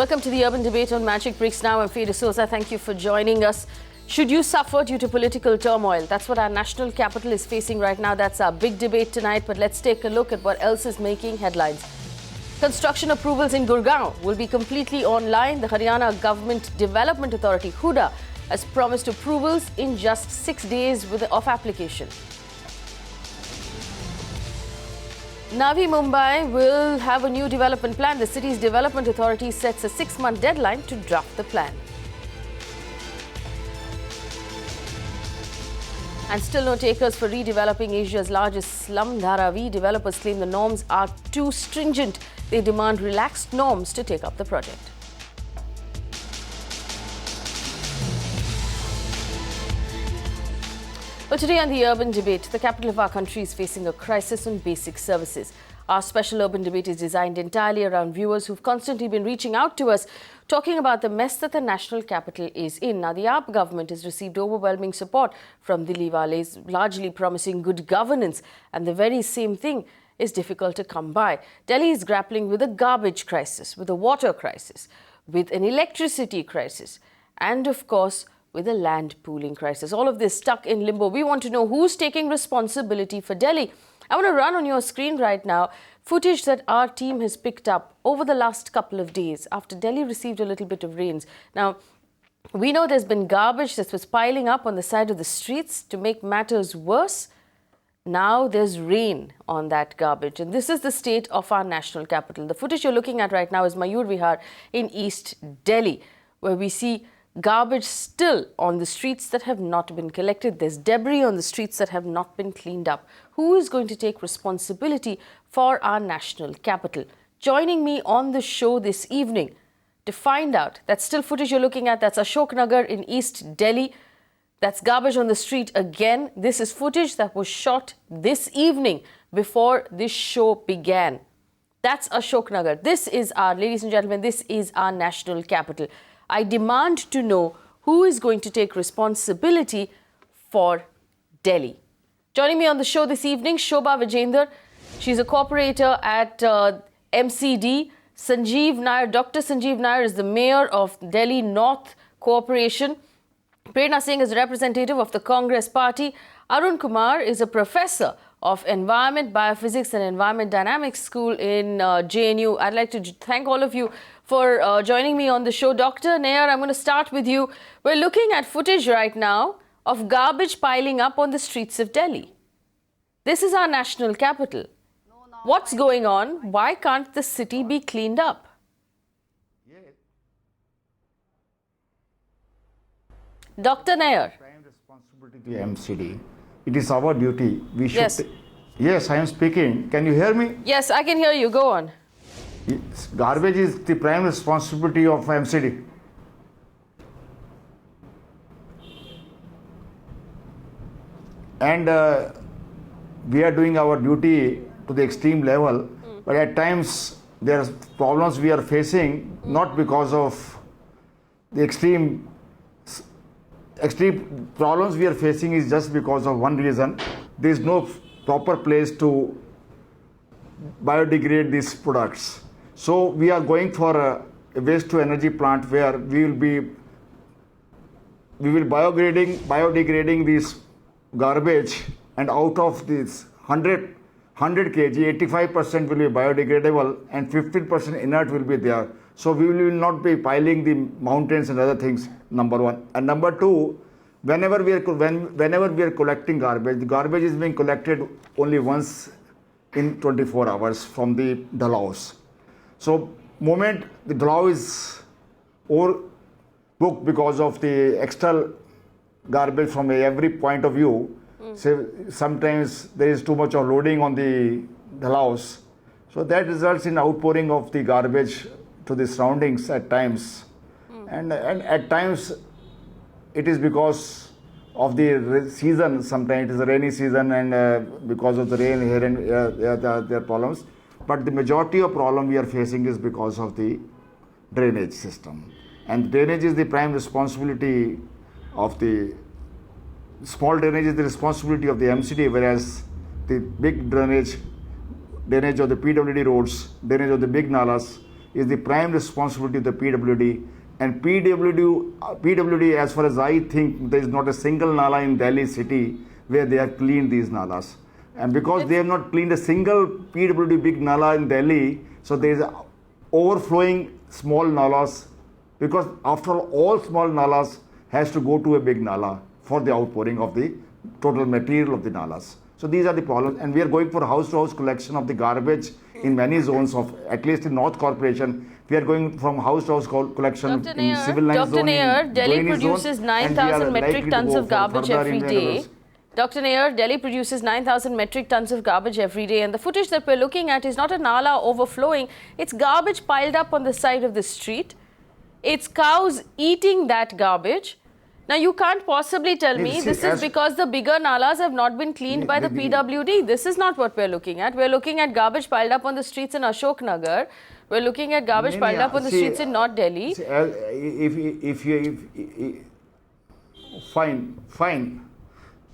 Welcome to the Urban Debate on Magicbricks Now. I'm Faye D'Souza. Thank you for joining us. Should you suffer due to political turmoil? That's what our national capital is facing right now. That's our big debate tonight. But let's take a look at what else is making headlines. Construction approvals in Gurgaon will be completely online. The Haryana Government Development Authority, HUDA, has promised approvals in just 6 days of application. Navi Mumbai will have a new development plan. The city's development authority sets a 6-month deadline to draft the plan. And still no takers for redeveloping Asia's largest slum, Dharavi. Developers claim the norms are too stringent. They demand relaxed norms to take up the project. Well, today on the Urban Debate, the capital of our country is facing a crisis on basic services. Our special Urban Debate is designed entirely around viewers who've constantly been reaching out to us, talking about the mess that the national capital is in. Now, the Aam government has received overwhelming support from Dilliwale, largely promising good governance, and the very same thing is difficult to come by. Delhi is grappling with a garbage crisis, with a water crisis, with an electricity crisis, and of course, with a land pooling crisis. All of this stuck in limbo. We want to know who's taking responsibility for Delhi. I want to run on your screen right now footage that our team has picked up over the last couple of days after Delhi received a little bit of rains. Now, we know there's been garbage that was piling up on the side of the streets. To make matters worse, now there's rain on that garbage. And this is the state of our national capital. The footage you're looking at right now is Mayur Vihar in East Delhi, where we see garbage still on the streets that have not been collected. There's debris on the streets that have not been cleaned up. Who is going to take responsibility for our national capital? Joining me on the show this evening to find out, that still footage you're looking at, that's Ashok Nagar in East Delhi. That's garbage on the street again. This is footage that was shot this evening before this show began. That's Ashok Nagar. This is our, ladies and gentlemen, this is our national capital. I demand to know who is going to take responsibility for Delhi. Joining me on the show this evening, Shobha Vijender. She's a corporator at MCD. Sanjeev Nayyar, Dr. Sanjeev Nayyar is the mayor of Delhi North Corporation. Prerna Singh is a representative of the Congress Party. Arun Kumar is a professor of Environment, Biophysics and Environment Dynamics School in JNU. I'd like to thank all of you for joining me on the show. Dr. Nayyar, I'm going to start with you. We're looking at footage right now of garbage piling up on the streets of Delhi. This is our national capital. What's going on? Why can't the city be cleaned up? Dr. Nayyar. Prime responsibility to MCD. It is our duty. We should. Yes. Yes, I am speaking. Can you hear me? Yes, I can hear you. Go on. Garbage is the prime responsibility of MCD. And we are doing our duty to the extreme level, but at times there are problems we are facing, not because of the extreme problems we are facing is just because of one reason. There is no proper place to biodegrade these products. So we are going for a waste to energy plant where we will biodegrading this garbage, and out of this 100 kg, 85% will be biodegradable and 15% inert will be there. So we will not be piling the mountains and other things, number one. And number two, whenever we are collecting garbage, the garbage is being collected only once in 24 hours from the dalhouse. So moment the dalhouse is overbooked because of the extra garbage from every point of view. So sometimes there is too much of loading on the dalhouse. So that results in outpouring of the garbage to the surroundings at times. And at times it is because of the season. Sometimes it is a rainy season, and because of the rain here and there are problems. But the majority of problem we are facing is because of the drainage system. And drainage is the prime responsibility of the small drainage is the responsibility of the MCD, whereas the big drainage of the PWD roads, drainage of the big nalas, is the prime responsibility of the PWD. And PWD, as far as I think, there is not a single nala in Delhi city where they have cleaned these nalas. And because they have not cleaned a single PWD big nala in Delhi, so there is overflowing small nalas, because after all small nalas has to go to a big nala for the outpouring of the total material of the nalas. So these are the problems, and we are going for house-to-house collection of the garbage in many zones of, at least in North Corporation, we are going from house-to-house collection Dr. in civil lines Dr. zone. Nayyar, Delhi Doini produces zone, 9,000 metric tons of garbage every in day. Dr. Nayyar, Delhi produces 9,000 metric tons of garbage every day, and the footage that we're looking at is not a nala overflowing, it's garbage piled up on the side of the street. It's cows eating that garbage. Now, you can't possibly tell me this is because the bigger nalas have not been cleaned by the PWD. This is not what we're looking at. We're looking at garbage piled up on the streets in Ashok Nagar. We're looking at garbage piled up on the streets in North Delhi. Fine.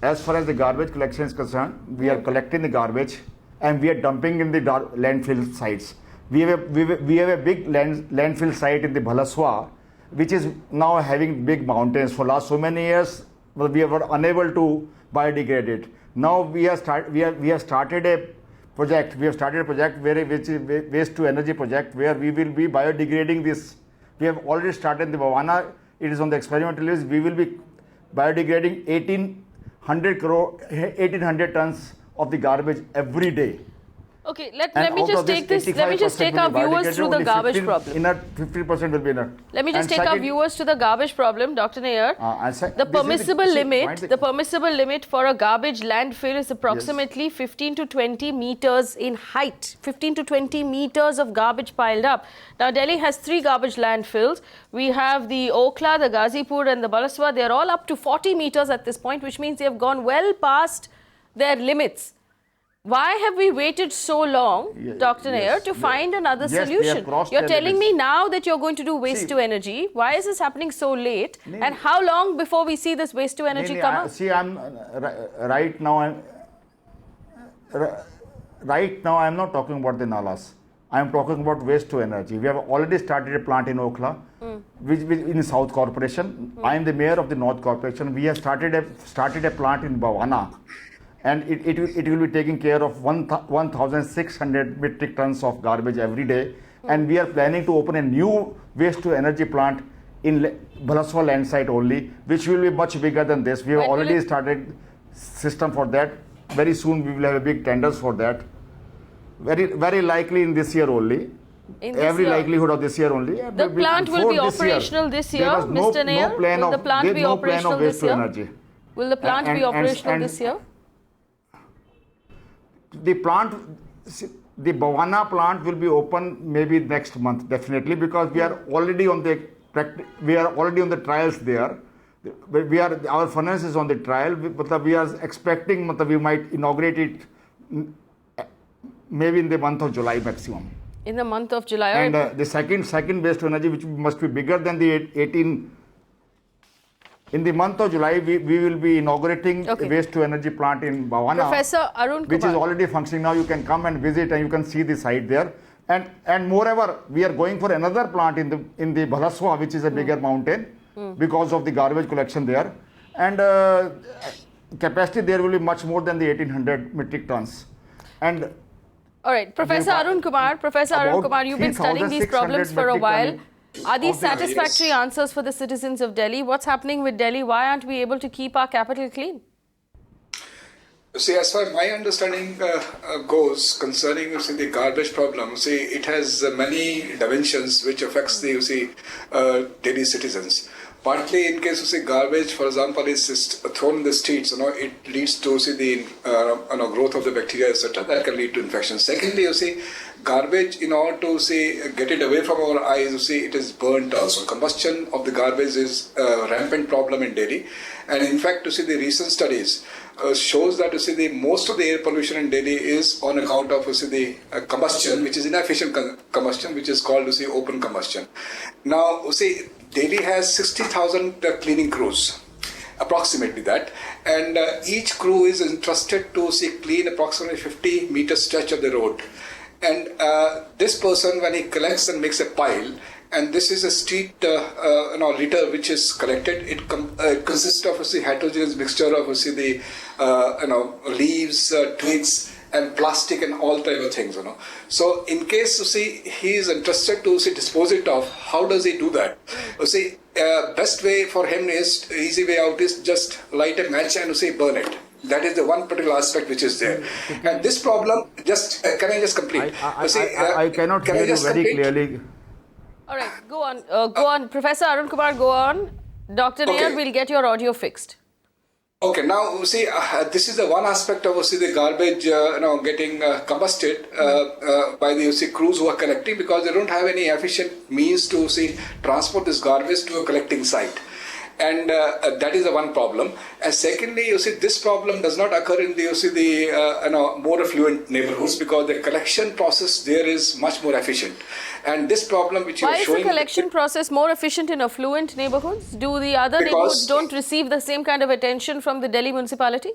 As far as the garbage collection is concerned, we are collecting the garbage and we are dumping in the landfill sites. We have a big landfill site in the Bhalaswa, which is now having big mountains. For last so many years, we were unable to biodegrade it. Now we have started a project. We have started a project which is waste to energy project, where we will be biodegrading this. We have already started the Bhavana. It is on the experimental list. We will be biodegrading 1,800 tons of the garbage every day. Okay, let me just take our viewers through the garbage problem. 50% will be inert. Let me just take our viewers to the garbage problem, Dr. Nayyar. The permissible limit for a garbage landfill is approximately 15 to 20 meters in height. 15 to 20 meters of garbage piled up. Now, Delhi has 3 garbage landfills. We have the Okhla, the Ghazipur and the Balaswa. They are all up to 40 meters at this point, which means they have gone well past their limits. Why have we waited so long, Dr. Nayyar, to find another solution? You're telling me now that you're going to do waste to energy. Why is this happening so late? And how long before we see this waste to energy come up? See, right now I'm not talking about the nalas. I'm talking about waste to energy. We have already started a plant in Okhla, which in South Corporation. I am the mayor of the North Corporation. We have started a plant in Bhavana. And it will be taking care of 1,600 metric tons of garbage every day. And we are planning to open a new waste to energy plant in Bhalaswa land site only, which will be much bigger than this. We have already started system for that. Very soon we will have a big tenders for that. Very likely in this year only. Every likelihood of this year only. The plant will be operational this year, Mr. Nayyar? Will the plant be operational this year? Will the plant be operational this year? The Bhavana plant will be open maybe next month, definitely, because we are already on the trials there. Our furnace is on the trial, but we are expecting we might inaugurate it maybe in the month of July maximum. In the month of July. And the second waste to energy, which must be bigger than the 18. In the month of July, we will be inaugurating a waste to energy plant in Bhavana. Professor Arun Kumar, which is already functioning now. You can come and visit and you can see the site there. And moreover, we are going for another plant in the Bhalaswa, which is a bigger mountain, because of the garbage collection there. And capacity there will be much more than the 1,800 metric tons. And all right, Professor Arun Kumar, you've been studying these problems for a while. Are these satisfactory answers for the citizens of Delhi? What's happening with Delhi? Why aren't we able to keep our capital clean? See, as far as my understanding goes concerning the garbage problem, it has many dimensions which affects the Delhi citizens. Partly, in case of garbage, for example, is thrown in the streets, it leads to the growth of the bacteria, etc. That can lead to infection. Secondly, garbage, in order to get it away from our eyes, it is burnt also. Combustion of the garbage is a rampant problem in Delhi, and in fact, the recent studies shows that most of the air pollution in Delhi is on account of the combustion, which is inefficient combustion, which is called open combustion. Now, Delhi has 60,000 cleaning crews, approximately that, and each crew is entrusted to clean approximately 50 meter stretch of the road. and this person, when he collects and makes a pile, and this is a street litter which is collected. It consists of a heterogeneous mixture of the leaves, twigs, and plastic and all type of things. So in case he is interested to dispose it of, how does he do that? Best way for him is, easy way out is just light a match and burn it. That is the one particular aspect which is there. And this problem, can I just complete? I cannot hear you very clearly. All right, go on. Professor Arun Kumar, go on. Dr. Nayyar, we'll get your audio fixed. Okay, now this is the one aspect of the garbage getting combusted by the crews who are collecting, because they don't have any efficient means to transport this garbage to a collecting site. And that is the one problem. And secondly, this problem does not occur in the more affluent neighborhoods, because the collection process there is much more efficient. And this problem which you are showing... Why is the collection process more efficient in affluent neighborhoods? Do the other neighborhoods don't receive the same kind of attention from the Delhi municipality?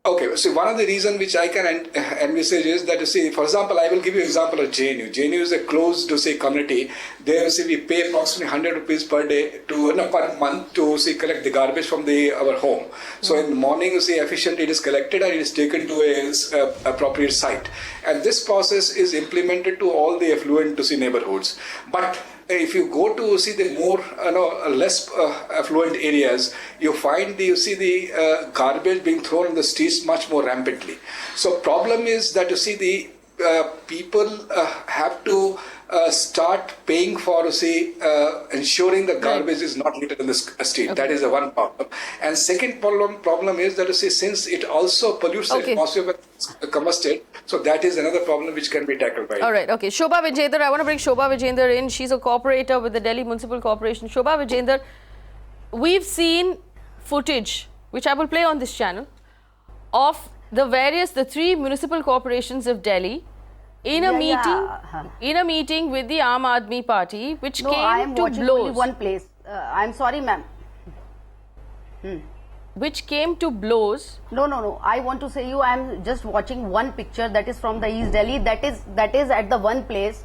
Okay, so one of the reasons which I can envisage is that, for example, I will give you an example of JNU. JNU is a closed, community. There, we pay approximately 100 rupees per day per month to, collect the garbage from our home. So in the morning, efficiently it is collected and it is taken to a appropriate site. And this process is implemented to all the affluent, neighborhoods. But if you go to the more less affluent areas, you find the garbage being thrown in the streets much more rampantly. So problem is that the people have to start paying for ensuring that garbage is not littered in the street. Okay. That is the one problem. And second problem is that since it also pollutes the atmosphere when it's combusted, so that is another problem which can be tackled by it. All right, okay. Shobha Vijender, I want to bring Shobha Vijender in. She's a corporator with the Delhi Municipal Corporation. Shobha Vijender, we've seen footage, which I will play on this channel, of the three municipal corporations of Delhi in a meeting with the Aam Aadmi party, which came to blows. Only one place. I'm sorry, ma'am. Which came to blows. No. I want to say I'm just watching one picture that is from the East Delhi. That is at the one place.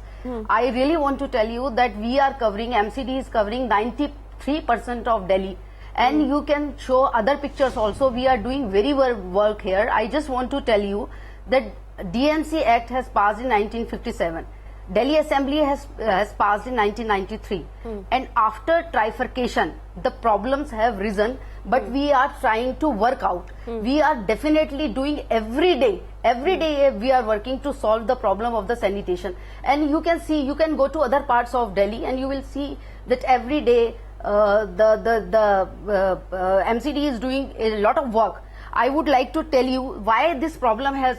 I really want to tell you that we are covering, MCD is covering 93% of Delhi. And you can show other pictures also. We are doing very well work here. I just want to tell you that DMC Act has passed in 1957. Delhi Assembly has passed in 1993. And after trifurcation, the problems have risen, but we are trying to work out. We are definitely doing every day we are working to solve the problem of the sanitation. And you can see, you can go to other parts of Delhi and you will see that every day the MCD is doing a lot of work. I would like to tell you why this problem has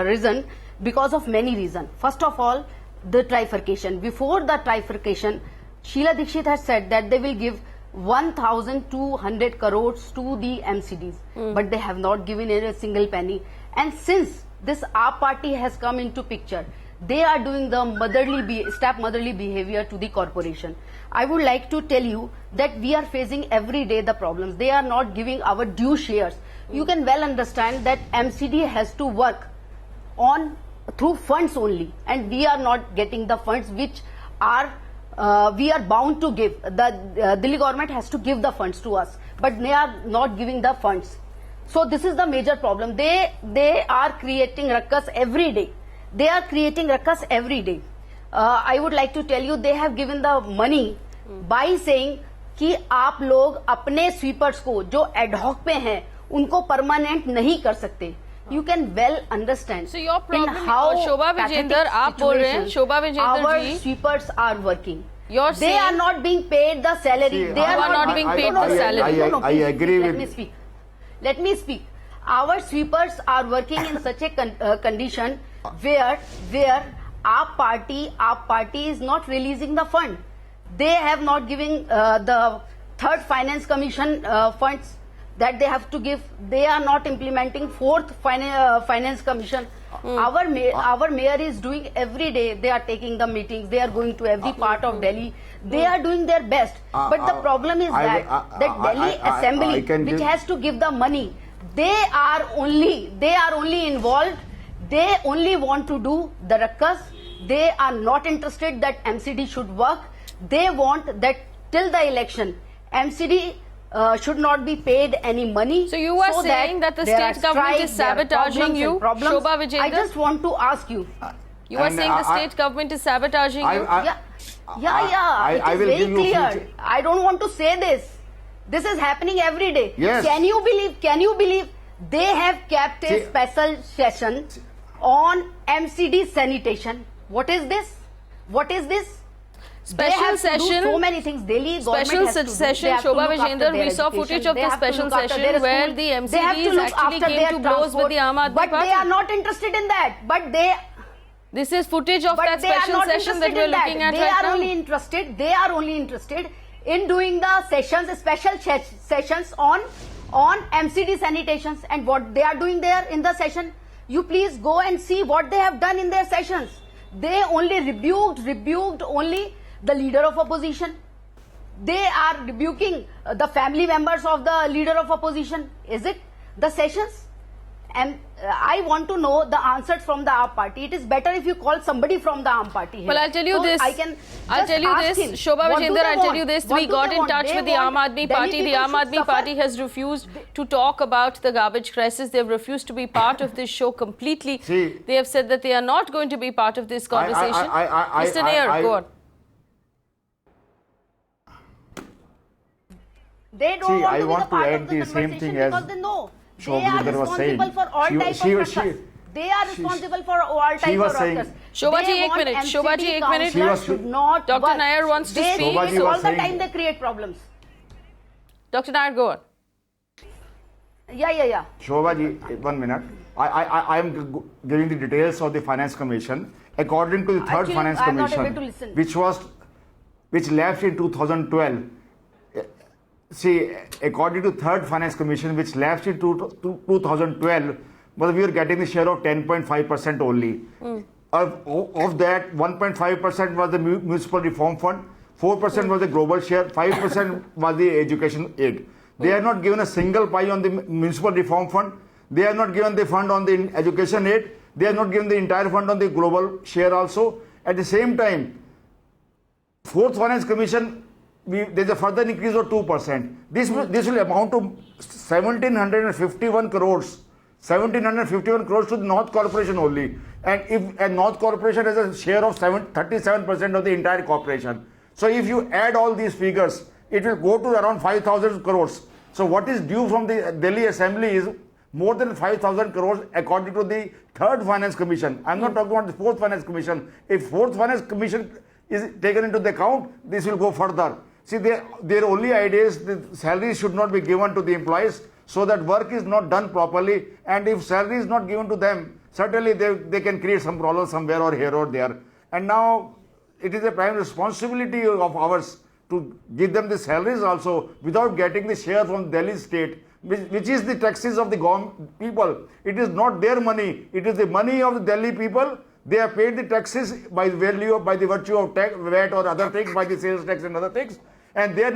risen, because of many reasons. First of all, the trifurcation. Before the trifurcation, Sheila Dikshit has said that they will give 1,200 crores to the MCDs, but they have not given a single penny. And since this AAP party has come into picture, they are doing the step-motherly behavior to the corporation. I would like to tell you that we are facing every day the problems. They are not giving our due shares. You can well understand that MCD has to work on through funds only, and we are not getting the funds which are we are bound to give. The Delhi government has to give the funds to us, but they are not giving the funds. So this is the major problem. They are creating ruckus every day. They are creating ruckus every day. I would like to tell you, they have given the money by saying कि आप लोग अपने sweepers को जो ad hoc पे हैं उनको permanent नहीं कर सकते. You can well understand. So your problem, how Shobha Vijender, आप बोल रहे हैं, Shobha Vijender our ji, sweepers are working. they are not being paid the salary. See, they are not being paid the salary. I agree with. Let me speak. Our sweepers are working in such a condition where AAP party is not releasing the fund. They have not given the third finance commission funds that they have to give. They are not implementing fourth finance commission. Our mayor is doing every day. They are taking the meetings. They are going to every part of Delhi. They are doing their best. But the problem is that Delhi Assembly, which has to give the money, they are only involved. They only want to do the ruckus. They are not interested that MCD should work. They want that till the election, MCD should not be paid any money. So you are saying that the state government is sabotaging you, Shobha Vijender? I just want to ask you. You are saying the state government is sabotaging you? Yeah. It is very clear. I don't want to say this. This is happening every day. Yes. Can you believe they have kept a special session on MCD sanitation? What is this? What is this? Special session. So many things. Delhi Special session, Shobha Vijender. We saw footage of the special session where the MCDs actually came to blows with the Aam Aadmi But Party. they are not interested in that. This is footage of that special session that we are looking at right now. They are only interested in doing the sessions, special sessions on MCD sanitations, and what they are doing there in the session. You please go and see what they have done in their sessions. They only rebuked only the leader of opposition. They are rebuking the family members of the leader of opposition. Is it the sessions? And I want to know the answers from the Aam party. It is better if you call somebody from the Aam party here. Well, I'll tell you so this. I'll tell you this, Shobha Vijender, I'll tell you this. We got in touch with the Aam Aadmi Party. The Aam Aadmi Party has refused to talk about the garbage crisis. They've refused to be part of this show completely. They have said that they are not going to be part of this conversation. Mr. Nayyar, go on. They don't want to be want the part to of add the the same thing as because they know Shobha they are Vijender was saying. responsible for all types of ruckus. They are responsible for all types of ruckus. Shobha ji, ek minute. Shobha ji, ek minute. Dr. Nayyar wants to speak. All the time they create problems. Dr. Nayyar, go on. Yeah. Shobha ji, 1 minute. I am giving the details of the Finance Commission. According to the third Finance Commission, which left in 2012. See, according to third Finance Commission, which left in 2012, but we were getting the share of 10.5% only. Of that, 1.5% was the Municipal Reform Fund, 4% was the global share, 5% was the education aid. They are not given a single pie on the Municipal Reform Fund. They are not given the fund on the education aid. They are not given the entire fund on the global share also. At the same time, fourth Finance Commission, there is a further increase of 2%. This will amount to 1,751 crores. 1,751 crores to the North Corporation only. And if a North Corporation has a share of 37% of the entire corporation. So if you add all these figures, it will go to around 5,000 crores. So what is due from the Delhi Assembly is more than 5,000 crores according to the third Finance Commission. I am not talking about the fourth Finance Commission. If fourth Finance Commission is taken into the account, this will go further. See, their only idea is that salaries should not be given to the employees so that work is not done properly. And if salary is not given to them, certainly they can create some problem somewhere or here or there. And now it is a prime responsibility of ours to give them the salaries also without getting the share from Delhi state, which is the taxes of the people. It is not their money. It is the money of the Delhi people. They have paid the taxes by the virtue of tax, VAT or other things, by the sales tax and other things, and they are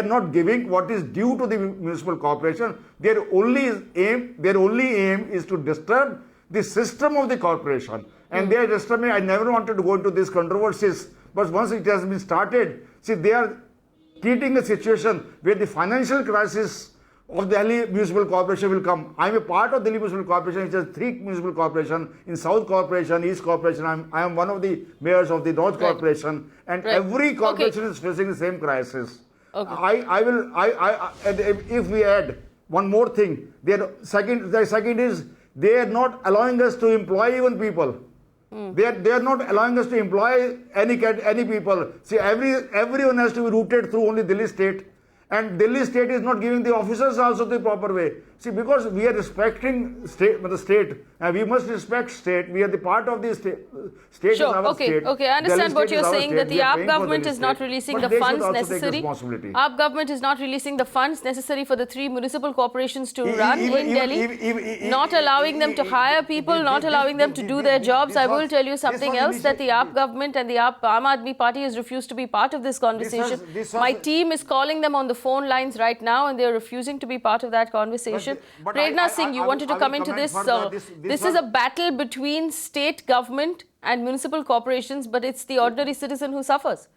not giving what is due to the municipal corporation. Their only aim is to disturb the system of the corporation, and they are disturbing. I never wanted to go into these controversies, but once it has been started, see, they are creating a situation where the financial crisis of Delhi Municipal Corporation will come. I am a part of Delhi Municipal Corporation, which has 3 municipal corporations, in South Corporation, East Corporation. I am one of the mayors of the North Corporation, and every corporation is facing the same crisis. If we add one more thing, the second is they are not allowing us to employ even people. They are not allowing us to employ any people. See, everyone has to be routed through only Delhi state. And Delhi state is not giving the officers also the proper way. See, because we are respecting the state, and we must respect state. We are the part of the state. State sure. is our state. Okay, I understand what you're saying, that the Aap government is not releasing the funds necessary. Aap government is not releasing the funds necessary for the 3 municipal corporations to run in Delhi, not allowing them to hire people, not allowing them to do their jobs. I will tell you something else, that the Aap government and the Aam Aadmi Party has refused to be part of this conversation. My team is calling them on the phone lines right now, and they are refusing to be part of that conversation. Corporation. but Prerna Singh, you wanted to come into this. This is a battle between state government and municipal corporations, but it's the ordinary citizen who suffers.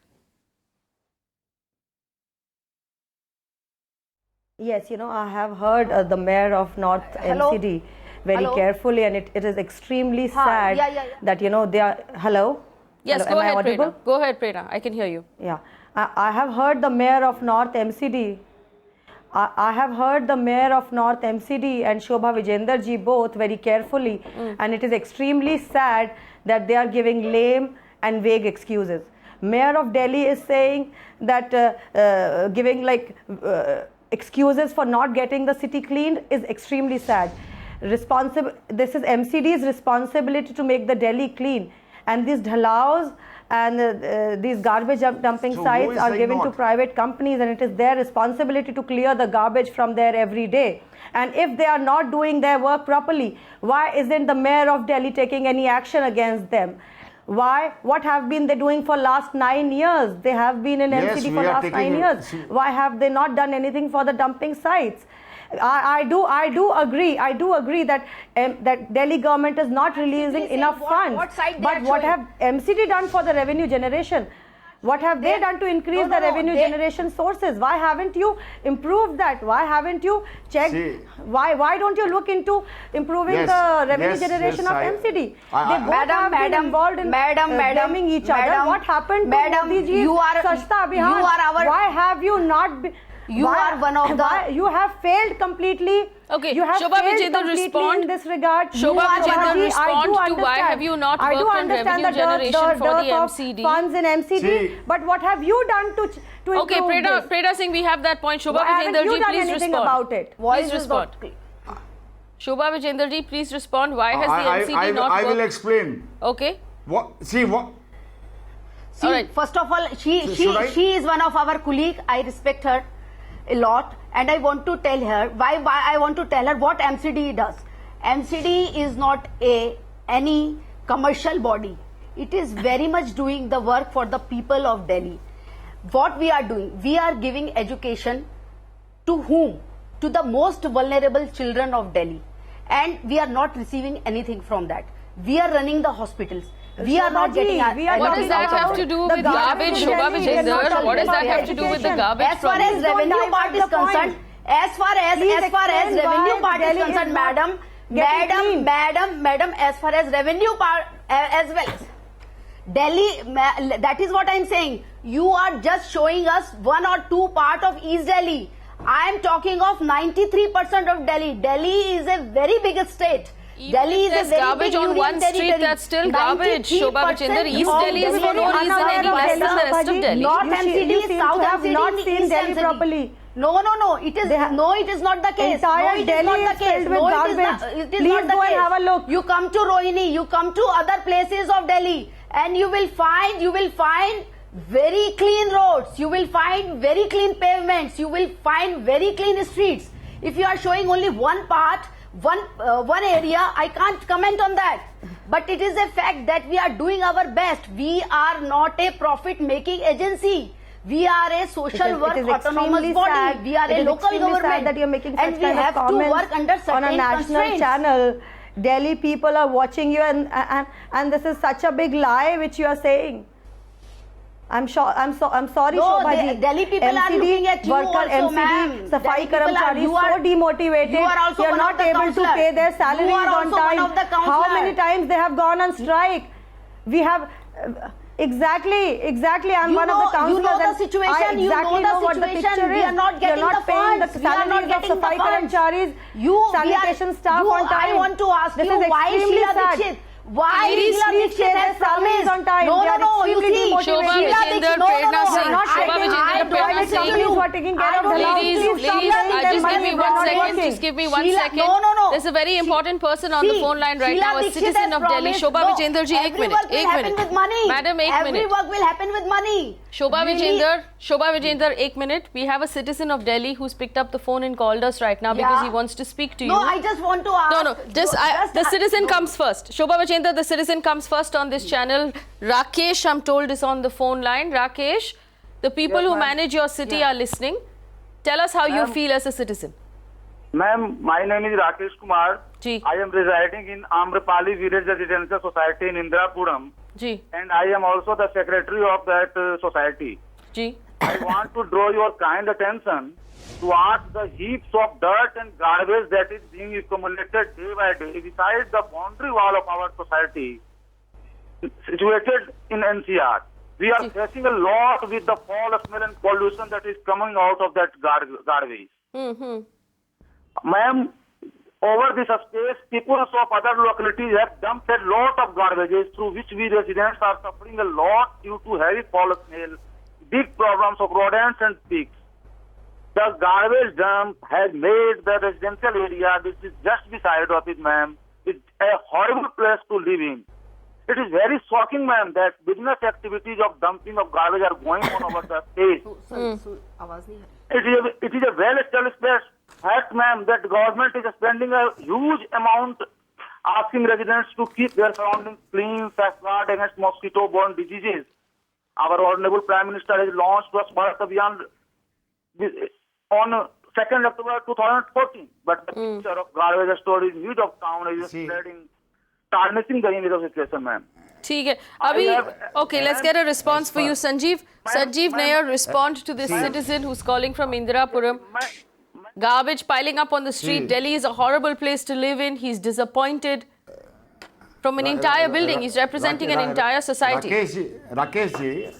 Yes, I have heard the mayor of North MCD very carefully, and it is extremely sad that, they are... Hello? Yes, Hello? go ahead, Prerna. Go ahead, Prerna. I can hear you. Yeah. I have heard the mayor of North MCD. I have heard the mayor of North MCD and Shobha Vijender ji both very carefully, and it is extremely sad that they are giving lame and vague excuses. Mayor of Delhi is saying that giving excuses for not getting the city cleaned is extremely sad. This is MCD's responsibility to make the Delhi clean, and these dhalaos and these garbage dumping sites are given to private companies, and it is their responsibility to clear the garbage from there every day. And if they are not doing their work properly, why isn't the mayor of Delhi taking any action against them? Why? What have been they doing for last 9 years? They have been in MCD for last 9 years. Why have they not done anything for the dumping sites? I do agree that that Delhi government is not releasing enough funds. But what have MCD done for the revenue generation? What have they done to increase the revenue generation sources? Why haven't you improved that? Why haven't you checked? Why don't you look into improving the revenue generation of MCD? They both have been involved in blaming each other. What happened to Modi ji's Swachhta Abhiyan? Why have you not been... You have failed completely. Okay, you have Shobha failed Vijender completely respond. in this regard. Shobha Vijender respond to why have you not worked on revenue generation for the MCD? Funds in MCD, but what have you done to improve Okay, Prerna Singh, we have that point. Shobha Vijender ji, please respond. About it? Please respond. Shobha Vijender ji, please respond. Why has the MCD not worked? I will explain. Okay. See, first of all, she is one of our colleagues. I respect her a lot, and I want to tell her why I want to tell her what MCD does. MCD is not any commercial body. It is very much doing the work for the people of Delhi. What we are doing, we are giving education to whom? To the most vulnerable children of Delhi, and we are not receiving anything from that. We are running the hospitals. We are not getting... What does that have to do with garbage, Shobha Vijender? What does that have to do with the garbage? As far as revenue part is concerned, as far as revenue part is concerned, madam, as far as revenue part as well as Delhi, that is what I am saying. You are just showing us 1 or 2 part of East Delhi. I am talking of 93% of Delhi. Delhi is a very big state. Even Delhi is a very garbage big on one street, that's still garbage. Shobha Vijender, East Delhi is for no reason any less than the rest of Delhi. North MCD, South MCD, not seen Delhi properly. No. It is not the case. Entire Delhi is filled with garbage. Please go and have a look. You come to Rohini, you come to other places of Delhi, and you will find very clean roads. You will find very clean pavements. You will find very clean streets. If you are showing only one part, one area, I can't comment on that. But it is a fact that we are doing our best. We are not a profit-making agency. We are a social work autonomous body. We are a local government. That you're making and we have to work under certain on a national constraints. channel. Delhi people are watching you, and this is such a big lie which you are saying. I'm sorry, Shobha ji. Delhi people are looking at you worker, also, MCD, Safai Karamchari, so demotivated. You are also You're not able to pay their salaries on time. How many times they have gone on strike? We have... Exactly. I'm one of the councillors. You know the situation. We are not getting the funds. The salaries of Safai Karamcharis, sanitation staff on time. I want to ask you why Sheila Dikshit? Why Sheila Dikshit has promised on time? No. You see, Shobha Vijender, Prerna Singh. Shobha Vijender, Prerna Singh. Ladies, just give me 1 second. No. There's a very important person on the phone line right now, a citizen of Delhi. Shobha Vijender ji, 1 minute. Madam, 1 minute. Every work will happen with money. Shobha Vijender, 1 minute. We have a citizen of Delhi who's picked up the phone and called us right now because he wants to speak to you. No, I just want to ask. The citizen comes first. Shobha Vijender, the citizen comes first on this channel. Rakesh, I'm told, is on the phone line. Rakesh, the people who manage your city are listening. Tell us how you feel as a citizen. Ma'am, my name is Rakesh Kumar. Ji. I am residing in Amrapali Village Residential Society in Indrapuram. Ji. And I am also the secretary of that society. Ji. I want to draw your kind attention towards the heaps of dirt and garbage that is being accumulated day by day beside the boundary wall of our society situated in NCR. We are facing a lot with the foul smell and pollution that is coming out of that garbage. Ma'am, over this space, people of other localities have dumped a lot of garbages through which we residents are suffering a lot due to heavy foul smell, big problems of rodents and pigs. The garbage dump has made the residential area, which is just beside of it, ma'am, it's a horrible place to live in. It is very shocking, ma'am, that business activities of dumping of garbage are going on over the space. It is a well-established fact, ma'am, that the government is spending a huge amount asking residents to keep their surroundings clean, safeguard against mosquito-borne diseases. Our Honorable Prime Minister has launched Swachh Bharat Abhiyan on 2nd October 2014, but the picture of garbage stored in mid of town is spreading, tarnishing the image of situation, ma'am. ठीक है अभी okay, let's get a response for you, Sanjeev. Sanjeev Nayyar, respond to this citizen who's calling from Indirapuram. Garbage piling up on the street. Delhi is a horrible place to live in. He's disappointed from an entire building. He's representing an entire society. Rakesh ji,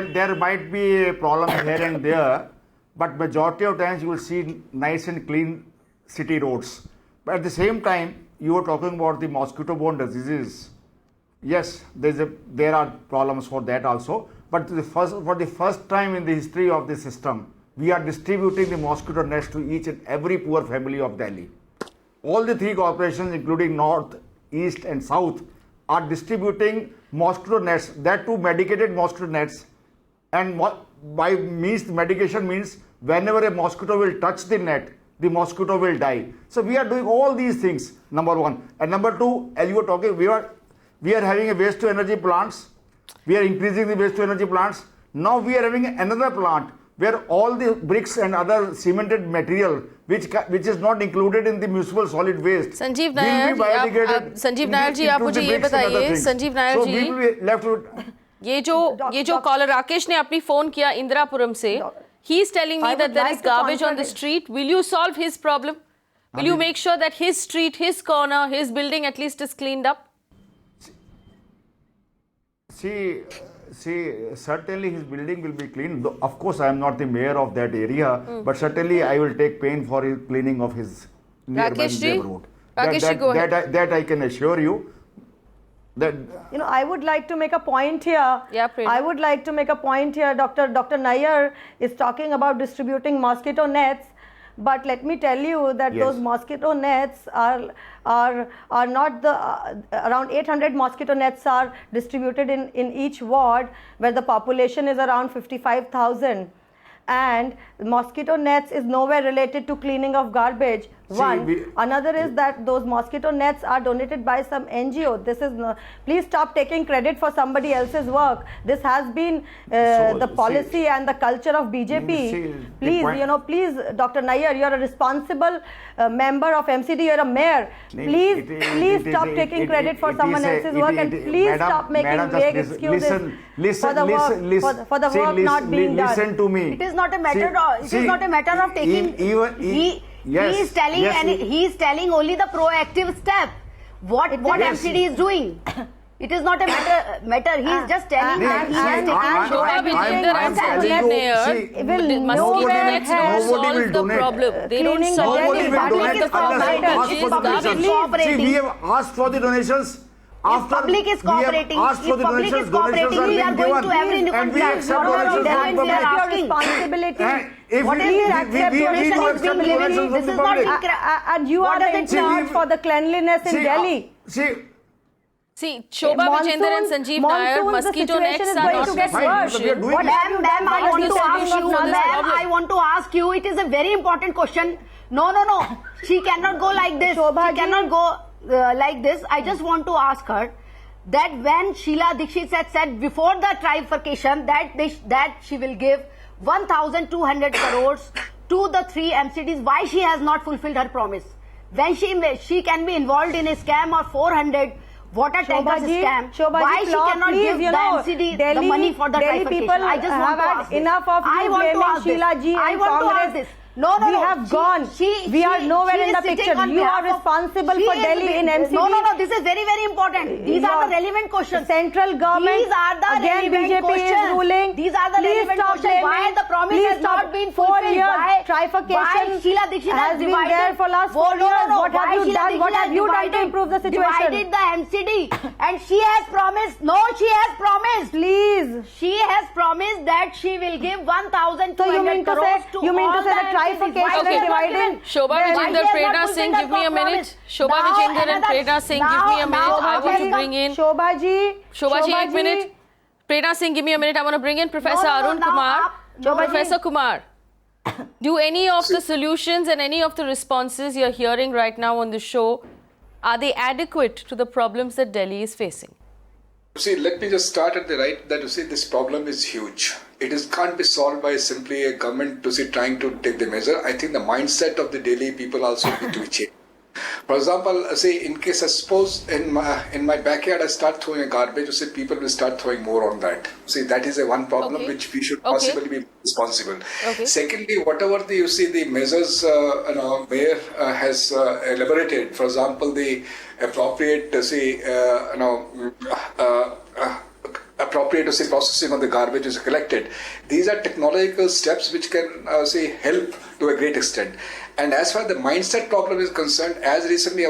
there might be a problem here and there, but majority of times you will see nice and clean city roads. But at the same time, you were talking about the mosquito-borne diseases. Yes, there are problems for that also. But for the first time in the history of the system, we are distributing the mosquito nets to each and every poor family of Delhi. All the three corporations, including North, East and South, are distributing mosquito nets, that too medicated mosquito nets. And by medication means whenever a mosquito will touch the net, the mosquito will die. So we are doing all these things, number one. And number two, as you were talking, we are having a waste to energy plants. We are increasing the waste to energy plants. Now we are having another plant where all the bricks and other cemented material which is not included in the municipal solid waste Sanjeev Nayyar ji, आप मुझे ये बताइए, Sanjeev Nayyar ji, we will be left with ये जो collar Rakesh ने अपनी phone किया इंदिरापुरम से, he is telling me that there is garbage on the street. Will you solve his problem? Will you make sure that his street, his corner, his building at least is cleaned up? See, certainly his building will be clean. Of course, I am not the mayor of that area, but certainly I will take pain for his cleaning of his nearby neighborhood. That I can assure you. That, I would like to make a point here. Yeah, I would like to make a point here. Dr. Nayyar is talking about distributing mosquito nets, but let me tell you that those mosquito nets are not the around 800 mosquito nets are distributed in each ward, where the population is around 55,000. And mosquito nets is nowhere related to cleaning of garbage. Another is that those mosquito nets are donated by some NGO. This is please stop taking credit for somebody else's work. This has been the policy and the culture of BJP. Please, Dr. Nayyar, you are a responsible member of MCD. You are a mayor. Please stop taking credit for someone else's work, and please stop making vague excuses for the work not being done. Listen to me. It is not a matter of. It is not a matter of taking. He is telling only the proactive step. What MCD is doing. It is not a matter. He is just telling that he has taken. Shobha Vijender and Sanjeev Nayyar, mosquito nets don't solve the problem. They don't solve the problem. See, we have asked for the donations. If public is cooperating, we are going to every contact. We are asking. What is the acceptation is being given? This is not and you are in charge for the cleanliness in Delhi. See, Shobha Vijender and Sanjeev Nayyar, mosquito nets are not Ma'am, I want to ask you, it is a very important question. No. She cannot go like this. She cannot go like this. I just want to ask her that when Sheila Dikshit had said before the trifurcation that she will give 1,200 crores to the 3 MCDs why she has not fulfilled her promise. When she can be involved in a scam of 400 water tankers scam, why she cannot give the MCD the money for the Delhi trifurcation? people I just want to ask enough of you blaming Sheila ji and Congress. No, we have gone. We are nowhere in the picture. You are responsible for Delhi in MCD. No. This is very, very important. These are the relevant questions. Central government. These are the again, relevant BJP questions. is ruling. These are the relevant questions. Why the promise has not been fulfilled? 4 years. Why Trifurcation Sheila Dikshit has been there for last 4 years. What have you done? What have you done to improve the situation? Divided the MCD, and she has promised. No, she has promised. Please. She has promised that she will give 1,200 So you mean to say the trifurcation? Shobha Vijender, Prerna Singh, give me a minute. Shobha Vijender and Prerna Singh, give me a minute. I want to bring in Shobha ji, 1 minute. Prerna Singh, give me a minute. I want to bring in Professor Arun Kumar. Professor Kumar, do any of the solutions and any of the responses you're hearing right now on the show, are they adequate to the problems that Delhi is facing? See, let me just start at the right that this problem is huge. It can't be solved by simply a government trying to take the measure. I think the mindset of the Delhi people also need to be changed. For example, in case I suppose in my backyard I start throwing a garbage, people will start throwing more on that. That is one problem which we should possibly be responsible. Secondly, whatever the measures Mayor has elaborated, for example, the appropriate appropriate processing of the garbage is collected. These are technological steps which can help to a great extent. And as far as the mindset problem is concerned, as recently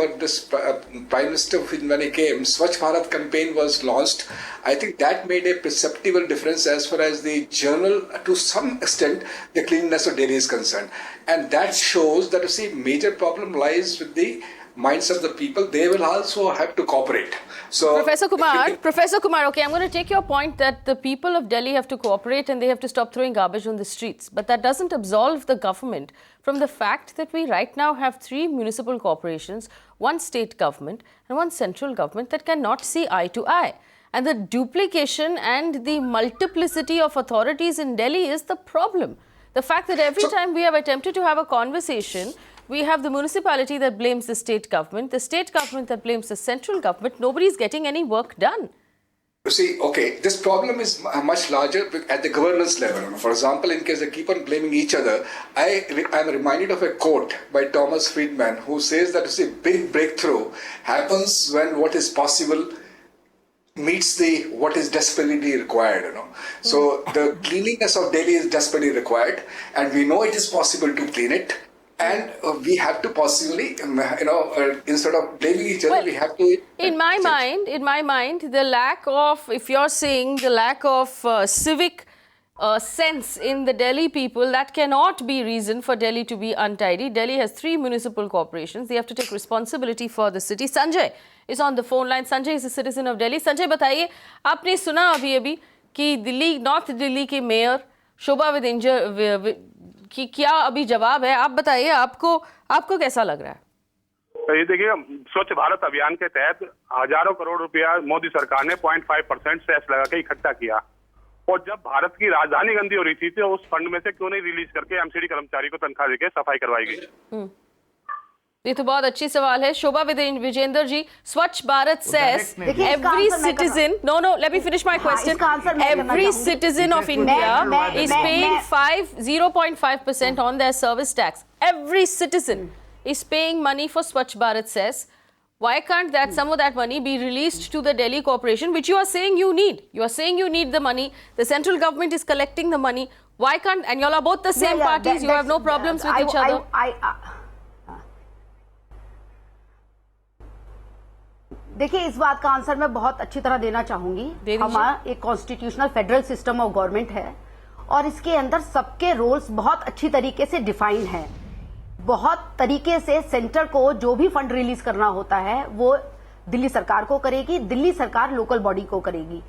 Prime Minister, when he came, Swachh Bharat campaign was launched. I think that made a perceptible difference as far as the journal, to some extent, the cleanliness of Delhi is concerned. And that shows that major problem lies with the minds of the people. They will also have to cooperate. So, Professor Kumar, okay, I'm going to take your point that the people of Delhi have to cooperate and they have to stop throwing garbage on the streets. But that doesn't absolve the government from the fact that we right now have 3 municipal corporations, 1 state government and 1 central government that cannot see eye to eye. And the duplication and the multiplicity of authorities in Delhi is the problem. The fact that every time we have attempted to have a conversation, we have the municipality that blames the state government that blames the central government. Nobody's getting any work done. You see, okay, this problem is much larger at the governance level. For example, in case they keep on blaming each other, I am reminded of a quote by Thomas Friedman who says that big breakthrough happens when what is possible meets what is desperately required. So the cleanliness of Delhi is desperately required, and we know it is possible to clean it. And we have to possibly, instead of blaming each other, we have to... In my mind, the lack of, if you're saying the lack of civic sense in the Delhi people, that cannot be reason for Delhi to be untidy. Delhi has 3 municipal corporations. They have to take responsibility for the city. Sanjay is on the phone line. Sanjay is a citizen of Delhi. Sanjay, बताइए, आपने सुना अभी कि Delhi, north Delhi के mayor शोभा विजेंदर कि क्या अभी जवाब है? आप बताइए, आपको कैसा लग रहा है? ये देखिए, स्वच्छ भारत अभियान के तहत हजारों करोड़ रुपया मोदी सरकार ने 0.5% सेस लगा के इकट्ठा किया, और जब भारत की राजधानी गंदी हो रही थी तो उस फंड में से क्यों नहीं रिलीज करके एमसीडी कर्मचारी को तनख्वाह देके सफाई करवाई गई? ये तो बहुत अच्छी सवाल है. शोभा विजेंदर जी, Swachh Bharat says every citizen, let me finish my question. Every citizen of India is paying 0.5% on their service tax. Every citizen is paying money for Swachh Bharat cess. Why can't some of that money be released to the Delhi Corporation, which you are saying you need? You are saying you need the money. The central government is collecting the money. Why can't, and you all are both the same parties, you have no problems with each other. देखिए, इस बात का answer मैं बहुत अच्छी तरह देना चाहूंगी. हमारा एक constitutional federal system of government है और इसके अंदर सबके रोल्स बहुत अच्छी तरीके से डिफाइन है. बहुत तरीके से सेंटर को जो भी फंड रिलीज करना होता है वो दिल्ली सरकार को करेगी, दिल्ली सरकार लोकल बॉडी को करेगी.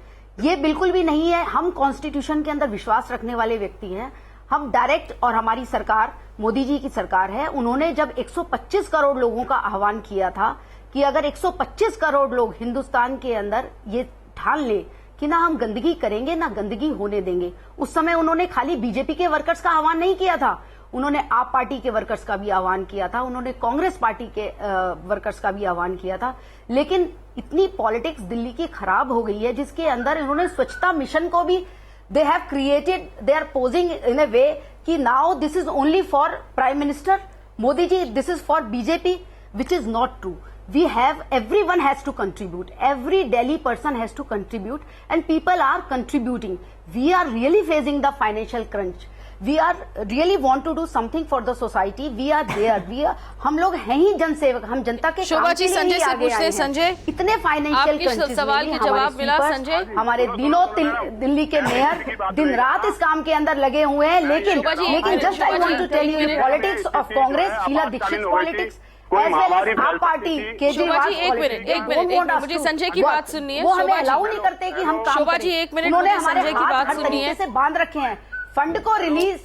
ये बिल्कुल भी नहीं है. हम कॉन्स्टिट्यूशन के अंदर विश्वास रखने वाले व्यक्ति हैं. हम डायरेक्ट, और हमारी सरकार मोदी जी की सरकार है, उन्होंने जब 125 करोड़ लोगों का आह्वान किया था कि अगर 125 करोड़ लोग हिंदुस्तान के अंदर ये ठान ले कि ना हम गंदगी करेंगे ना गंदगी होने देंगे, उस समय उन्होंने खाली बीजेपी के वर्कर्स का आह्वान नहीं किया था, उन्होंने आप पार्टी के वर्कर्स का भी आह्वान किया था, उन्होंने कांग्रेस पार्टी के वर्कर्स का भी आह्वान किया था, लेकिन इतनी पॉलिटिक्स दिल्ली की खराब हो गई है जिसके अंदर इन्होंने स्वच्छता मिशन को भी they have created, they are posing in a way कि now this is only for prime minister Modi ji, this is for BJP, which is not true. Everyone has to contribute. Every Delhi person has to contribute, and people are contributing. We are really facing the financial crunch. We are really want to do something for the society. We are there. हम लोग हैं ही जनसेवक, हम जनता के शोभा जी, संजय से पूछते हैं। संजय, इतने financial आपके सवाल के जवाब मिला संजय? हमारे दिल्ली के मेयर दिन रात इस काम के अंदर लगे हुए हैं, लेकिन just I want to tell you politics of Congress, Sheila Dikshit politics, AAP party Kejriwal, एक मिनट, मुझे संजय की बात सुननी है। वो हमें अलाउ नहीं करते कि हम काम शोभा जी, करें। एक मिनट, उन्होंने मुझे हमारे संजय की बात हाथ हर सुननी है। तरीके से बांध रखे हैं। फंड को रिलीज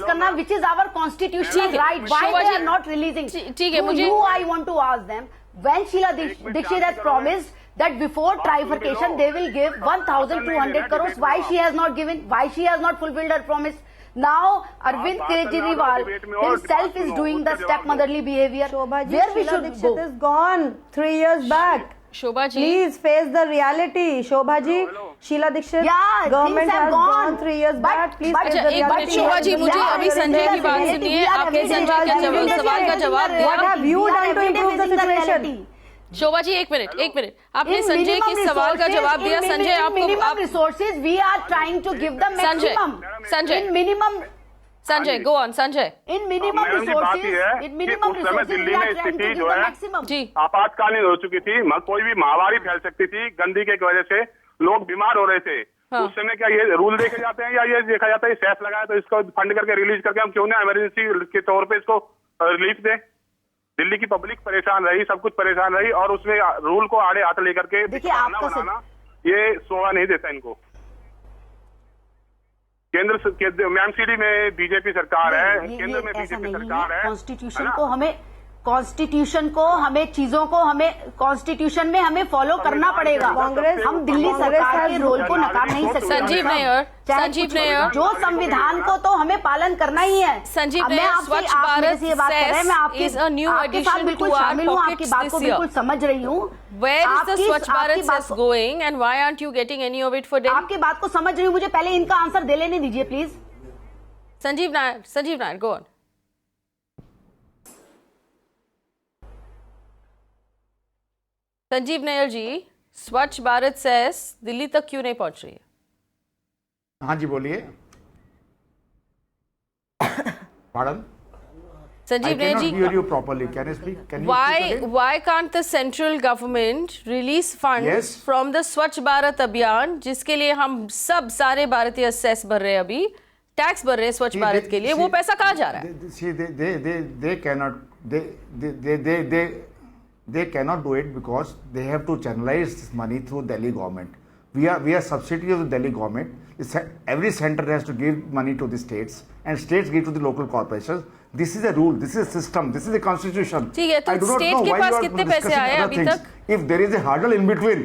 करना which is our constitutional right, why they are not releasing? ठीक है, मुझे I want to ask them, when Sheila Dikshit has promised that before trifurcation they will give 1,200 crores, why she has not given, why she has not fulfilled her promise? Now Arvind Kejriwal himself is doing the stepmotherly behavior. Where we should go? is gone 3 years back. Shobha ji, Please face the reality. Shobha ji, Sheila Dikshit, Yeah, government things have has gone. gone 3 years But- back. Please but- face अच्छा, the एक reality. Minute Shobha ji, मुझे अभी संजय की बात सुनिए। आपने संजय के सवाल का जवाब दिया। What have you done to improve the situation? Shobha ji, एक मिनट, आपने संजय के सवाल का जवाब दिया। Sanjay, minimum resources we are trying to give the maximum. Sanjay, in minimum, Sanjay go on. Sanjay, in minimum resources, in minimum resources Delhi में स्थिति जो है मैक्सिमम। जी, आपातकालीन हो चुकी थी, कोई भी महामारी फैल सकती थी, गंदगी की वजह से लोग बीमार हो रहे थे। हाँ। उस समय क्या ये रूल देखे जाते हैं या ये देखा जाता है सेस लगाया तो इसको फंड करके रिलीज करके हम क्यों ना इमरजेंसी के तौर पे इसको रिलीफ दें? दिल्ली की पब्लिक परेशान रही, सब कुछ परेशान रही, और उसमें रूल को आड़े हाथ लेकर के देखिए, आपका बनाना ये शोभा नहीं देता इनको। केंद्र एमसीडी में बीजेपी सरकार है, केंद्र में बीजेपी सरकार है। कॉन्स्टिट्यूशन को हमें चीजों को कॉन्स्टिट्यूशन में हमें फॉलो करना पड़ेगा। हम दिल्ली सरकार के रोल को नकार नहीं सकते। संजीव नायर, जो संविधान को तो हमें पालन करना ही है। संजीव नायर, स्वच्छ Bharat is a new addition to our आपकी बात pockets को this year. बिल्कुल समझ रही हूँ। Where is the Swachh Bharat cess going and why aren't you getting any of it for Delhi? आपकी बात को समझ रही हूँ, मुझे पहले इनका आंसर दे लेने दीजिए please. Sanjeev Nair, go on. Sanjeev Nair ji, Swachh Bharat cess Delhi तक क्यों नहीं पहुंच रही है? हाँ जी, बोलिए। Pardon? Sanjeev Nayyar ji, hear you properly. Can you speak? Can you speak again? why can't the central government release funds Yes. from the Swachh Bharat अभियान, जिसके लिए हम सब सारे भारतीय सेस भर रहे हैं, अभी टैक्स भर रहे हैं स्वच्छ भारत के लिए, वो पैसा कहाँ जा रहा है? They cannot do it because they have to channelize this money through Delhi government. We are subsidiary of the Delhi government. Every center has to give money to the states, and states give to the local corporations. This is a rule. This is a system. This is a constitution. ठीक है, तो state के पास कितने पैसे आए अभी तक? If there is a hurdle in between,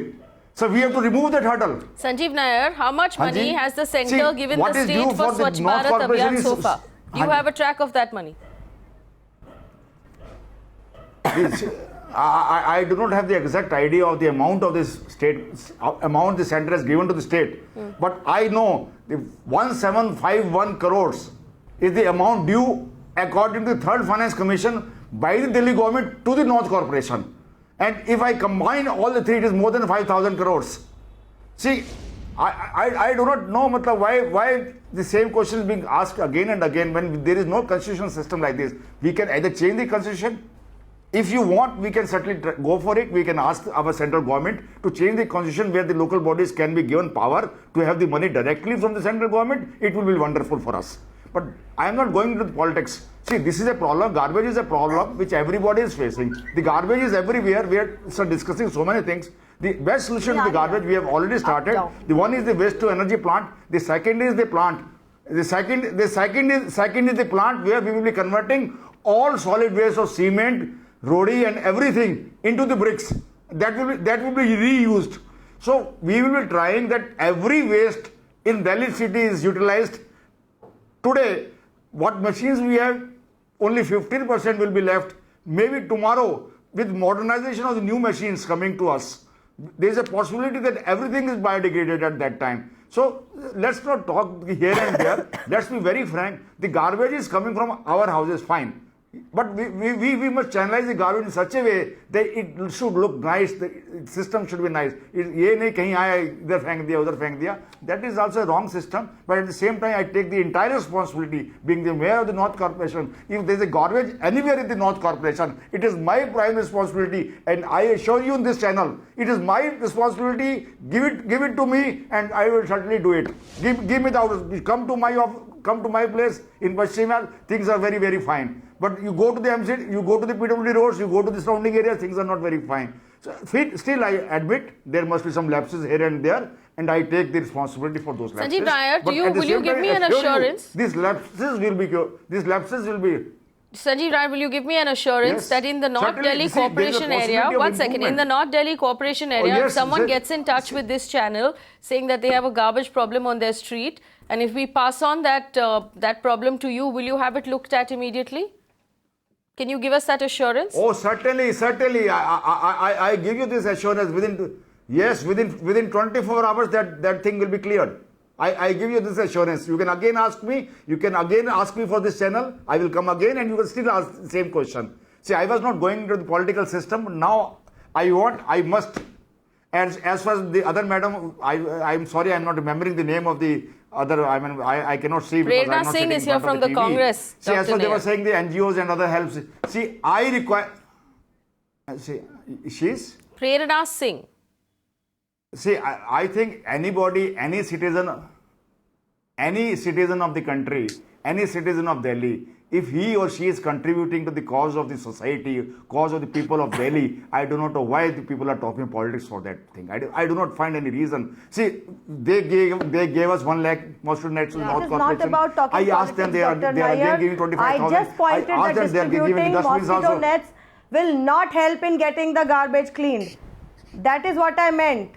so we have to remove that hurdle. Sanjeev Nayyar, how much money has the center given the state for Swachh Bharat Abhiyan so far? You have a track of that money? I do not have the exact idea of the amount of this state amount the center has given to the state, but I know the 1751 crores is the amount due according to the Third Finance Commission by the Delhi government to the North Corporation, and if I combine all the three, it is more than 5,000 crores. See, I do not know why the same question is being asked again and again when there is no constitutional system like this. We can either change the constitution. If you want, we can certainly go for it. We can ask our central government to change the constitution where the local bodies can be given power to have the money directly from the central government. It will be wonderful for us. But I am not going into the politics. See, this is a problem. Garbage is a problem which everybody is facing. The garbage is everywhere. We are discussing so many things. The best solution to the garbage we have already started. The one is the waste to energy plant. The second is the plant. The second is the plant where we will be converting all solid waste of cement, roadie and everything into the bricks. That will be reused. So we will be trying that every waste in Delhi city is utilized. Today, what machines we have, only 15% will be left. Maybe tomorrow, with modernization of the new machines coming to us, there is a possibility that everything is biodegraded at that time. So let's not talk here and there. Let's be very frank. The garbage is coming from our houses, fine. But we must channelize the garbage in such a way that it should look nice, the system should be nice. ये नहीं कहीं आया इधर फेंक दिया उधर फेंक दिया. That is also a wrong system. But at the same time, I take the entire responsibility, being the mayor of the North Corporation. If there is a garbage anywhere in the North Corporation, it is my prime responsibility. And I assure you in this channel, it is my responsibility. Give it to me, and I will certainly do it. Give me the hours. Come to my place in Pashchima. Things are very, very fine. But you go to the MCD, you go to the PWD roads, you go to the surrounding areas, things are not very fine. So still, I admit there must be some lapses here and there, and I take the responsibility for those lapses. Sanjeev Nayyar, But will you give me an assurance? These lapses will be. Sanjeev Nayyar, will you give me an assurance Yes. that in the North Certainly, Delhi see, there is a Corporation area, possibility of one second, in the improvement. North Delhi Corporation area, if yes, someone sir. gets in touch with this channel saying that they have a garbage problem on their street, and if we pass on that problem to you, will you have it looked at immediately? Can you give us that assurance? Oh, certainly. I give you this assurance within 24 hours that thing will be cleared. I give you this assurance. You can again ask me. You can again ask me for this channel. I will come again, and you will still ask the same question. See, I was not going into the political system. Now I must. And as far as the other madam, I'm sorry, I'm not remembering the name of the other. I cannot see because Prerna I'm not Singh sitting is in here front from of the TV. Congress, See, as Dr. far they were Nayyar. saying the NGOs and other helps. See, I require. See, she's. Prerna Singh. See, I think anybody, any citizen of the country, any citizen of Delhi, if he or she is contributing to the cause of the society, cause of the people of Delhi, I do not know why the people are talking politics for that thing. I do not find any reason. See, they gave us 1 lakh mosquito nets to the North It is not Corporation. about talking I asked them, they are Dr. again Nayyar. giving 25,000. I just pointed I asked that them, they are giving distributing dustbins mosquito also. nets will not help in getting the garbage cleaned. That is what I meant.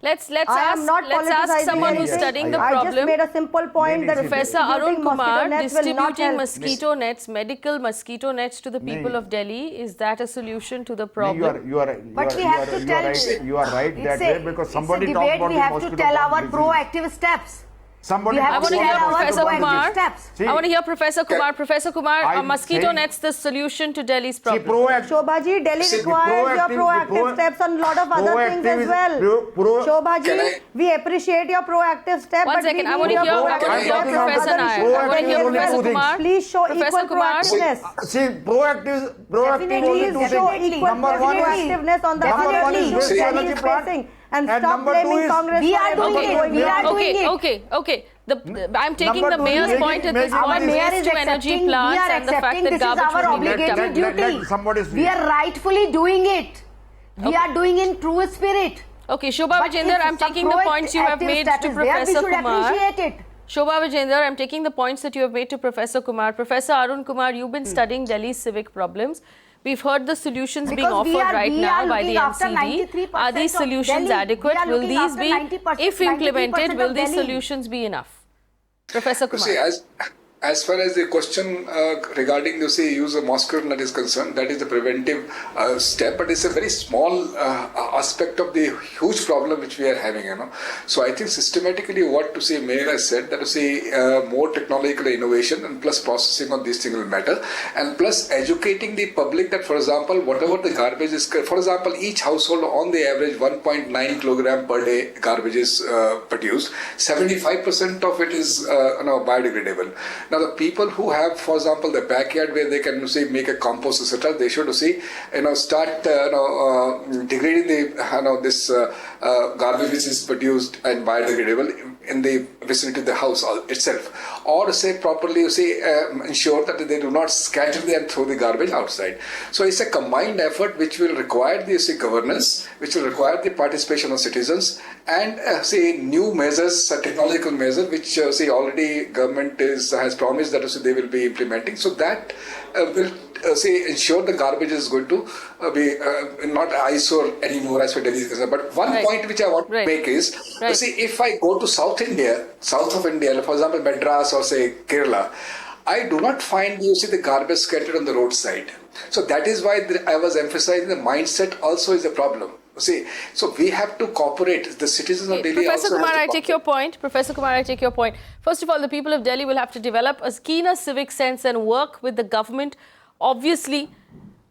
Let's I am not ask someone who's politicizing studying the anything. I just problem. made a simple point that Professor distributing Arun mosquito Kumar, nets will not distributing help. mosquito nets, medical mosquito nets to the people of Delhi, is that a solution to the problem? You are right that way because somebody talked about we the have to mosquito tell our disease. proactive steps. Somebody We have I want to to hear tell our Professor proactive Kumar. steps. See, I want to hear Professor Kumar. Professor Kumar, I'm mosquito saying- nets the solution to Delhi's See, problem. Shobha ji, Delhi See, the requires your proactive steps on a lot of other things as well. Shobha Can ji, I- we appreciate your proactive step. One but second, we I want need to your hear proactive steps on Professor other Nayyar. issues I want to hear as well. Professor Kumar. Please show Professor equal Kumar. proactiveness. See, proactive Definitely, only two show things. equal Number one is proactiveness on the number other one is issues waste that he energy is plant. facing. And And stop number two blaming is- Congress We for are doing everything it. going We are wrong. doing it. Okay. I'm taking Number the two, mayor's making- point at this making- point, Our mayor waste to energy plants and the fact that this is garbage our will be picked up. obligatory duty. let somebody speak. We are rightfully doing it. We are doing in true spirit. Okay, Shobha But Vijender, if I'm some taking the points you have proactive made step to is there, Professor we should Kumar. appreciate it. Shobha Vijender, I'm taking the points that you have made to Professor Kumar. Professor Arun Kumar, you've been studying Delhi's civic problems. We've heard the solutions being Because we offered are- right we now are by the looking after MCD. 93% Are these of solutions Delhi. adequate? We are Will looking these after be, 90%, if implemented, 93% will of these Delhi. solutions be enough? Professor Kumar. See, as far as the question regarding use of mosquito net is concerned, that is the preventive step, but it's a very small aspect of the huge problem which we are having. So I think systematically what Mayor has said that more technological innovation and plus processing of these things will matter, and plus educating the public that, for example, whatever the garbage is, for example, each household on the average 1.9 kilogram per day garbage is produced. 75% of it is biodegradable. Now, the people who have, for example, the backyard where they can make a compost, etc., they should start degrading the this garbage which is produced and biodegradable in the vicinity of the house itself, or properly ensure that they do not scatter and throw the garbage outside. So it's a combined effort which will require the governance, which will require the participation of citizens, and new measures, technological measures which already government has promised that they will be implementing. So that will ensure the garbage is going to be not eyesore anymore as far as Delhi is concerned. But one point which I want to make is, if I go to South of India, for example, Madras or Kerala, I do not find, the garbage scattered on the roadside. So that is why I was emphasizing the mindset also is a problem. See, so we have to cooperate. The citizens of Delhi Professor also Kumar, have to I take your point. Professor Kumar, I take your point. First of all, the people of Delhi will have to develop a keener civic sense and work with the government, obviously,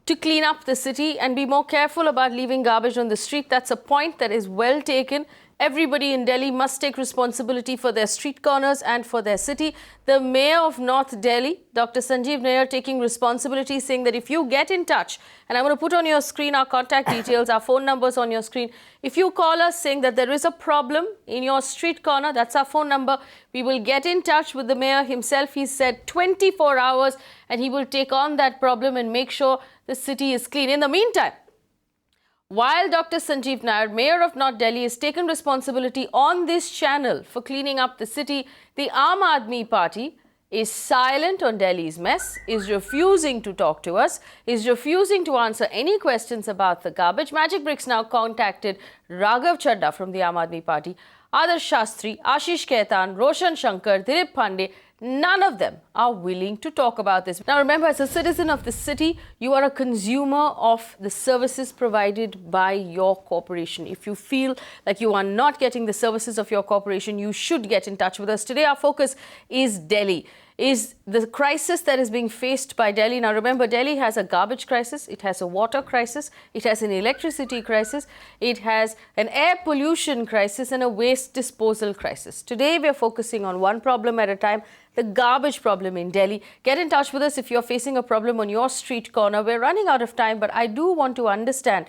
to clean up the city and be more careful about leaving garbage on the street. That's a point that is well taken. Everybody in Delhi must take responsibility for their street corners and for their city. The Mayor of North Delhi, Dr. Sanjeev Nayyar, taking responsibility, saying that if you get in touch, and I'm going to put on your screen our contact details, our phone numbers on your screen. If you call us saying that there is a problem in your street corner, that's our phone number. We will get in touch with the Mayor himself. He said 24 hours, and he will take on that problem and make sure the city is clean. In the meantime, while Dr. Sanjeev Nayyar, Mayor of North Delhi, has taken responsibility on this channel for cleaning up the city, the Aam Aadmi party is silent on Delhi's mess, is refusing to talk to us, is refusing to answer any questions about the garbage. Magicbricks Now contacted Raghav Chadda from the Aam Aadmi party, Adarsh Shastri, Ashish Khaitan, Roshan Shankar, Dilip Pandey. None of them are willing to talk about this. Now remember, as a citizen of the city, you are a consumer of the services provided by your corporation. If you feel like you are not getting the services of your corporation, you should get in touch with us. Today our focus is Delhi, is the crisis that is being faced by Delhi. Now remember, Delhi has a garbage crisis, it has a water crisis, it has an electricity crisis, it has an air pollution crisis and a waste disposal crisis. Today we are focusing on one problem at a time, the garbage problem in Delhi. Get in touch with us if you're facing a problem on your street corner. We're running out of time, but I do want to understand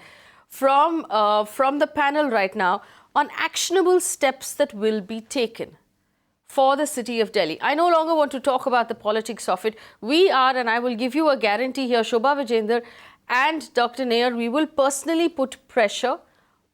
from the panel right now on actionable steps that will be taken for the city of Delhi. I no longer want to talk about the politics of it. We are, and I will give you a guarantee here, Shobha Vijender and Dr. Nayyar, we will personally put pressure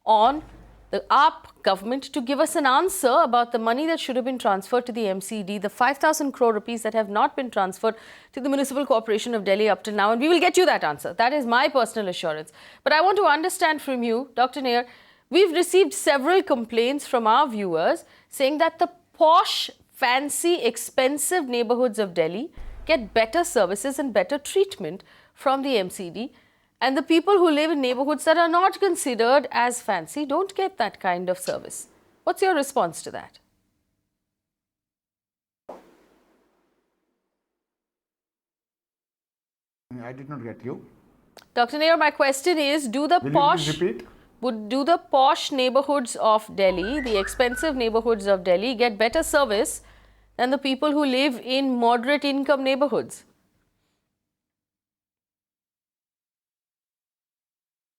on the AAP government to give us an answer about the money that should have been transferred to the MCD, the 5,000 crore rupees that have not been transferred to the Municipal Corporation of Delhi up till now. And we will get you that answer. That is my personal assurance. But I want to understand from you, Dr. Nayyar, we've received several complaints from our viewers saying that the posh, fancy, expensive neighborhoods of Delhi get better services and better treatment from the MCD. And the people who live in neighborhoods that are not considered as fancy don't get that kind of service. What's your response to that? I did not get you. Dr. Nayyar, my question is, do the posh neighborhoods of Delhi, the expensive neighborhoods of Delhi, get better service than the people who live in moderate income neighborhoods?